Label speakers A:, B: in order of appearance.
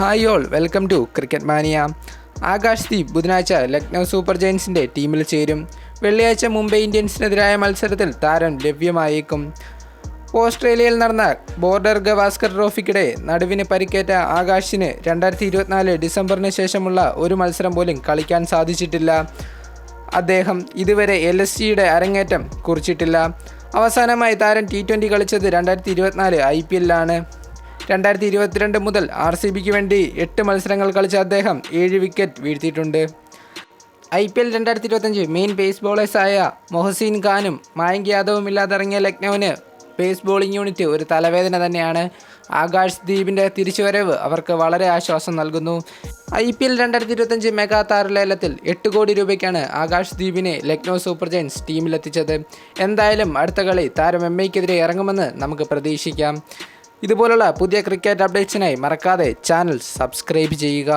A: Hi all, welcome to cricket mania. Akash Deep ബുധനാഴ്ച Lucknow super ജയൻസിൻ്റെ ടീമിൽ ചേരും. വെള്ളിയാഴ്ച മുംബൈ ഇന്ത്യൻസിനെതിരായ മത്സരത്തിൽ താരം ലഭ്യമായേക്കും. ഓസ്ട്രേലിയയിൽ നടന്ന ബോർഡർ ഗവാസ്കർ ട്രോഫിക്കിടെ നടുവിന് പരിക്കേറ്റ ആകാശിന് 2024 ഡിസംബറിന് ശേഷമുള്ള ഒരു മത്സരം പോലും കളിക്കാൻ സാധിച്ചിട്ടില്ല. അദ്ദേഹം ഇതുവരെ LSGയുടെ അരങ്ങേറ്റം കുറിച്ചിട്ടില്ല. അവസാനമായി താരം T20 കളിച്ചത് 2024 IPLലാണ്. 2022 മുതൽ RCBക്ക് വേണ്ടി 8 മത്സരങ്ങൾ കളിച്ച അദ്ദേഹം 7 വിക്കറ്റ് വീഴ്ത്തിയിട്ടുണ്ട്. IPL 2025 മെയിൻ പേസ് ബോളേഴ്സായ മൊഹസിൻ ഖാനും മായങ്ക് യാദവും ഇല്ലാതിറങ്ങിയ ലക്നൌവിന് പേസ് ബോളിംഗ് യൂണിറ്റ് ഒരു തലവേദന തന്നെയാണ്. ആകാശ് ദീപിൻ്റെ തിരിച്ചുവരവ് അവർക്ക് വളരെ ആശ്വാസം നൽകുന്നു. IPL 2025 മെഗാ താരലേലത്തിൽ 8 കോടി രൂപയ്ക്കാണ് ആകാശ് ദീപിനെ ലക്നൗ സൂപ്പർ ജയൻസ് ടീമിലെത്തിച്ചത്. എന്തായാലും അടുത്ത കളി താരം MIക്കെതിരെ ഇറങ്ങുമെന്ന് നമുക്ക് പ്രതീക്ഷിക്കാം. ഇതുപോലുള്ള പുതിയ ക്രിക്കറ്റ് അപ്ഡേറ്റ്സിനായി മറക്കാതെ ചാനൽ സബ്സ്ക്രൈബ് ചെയ്യുക.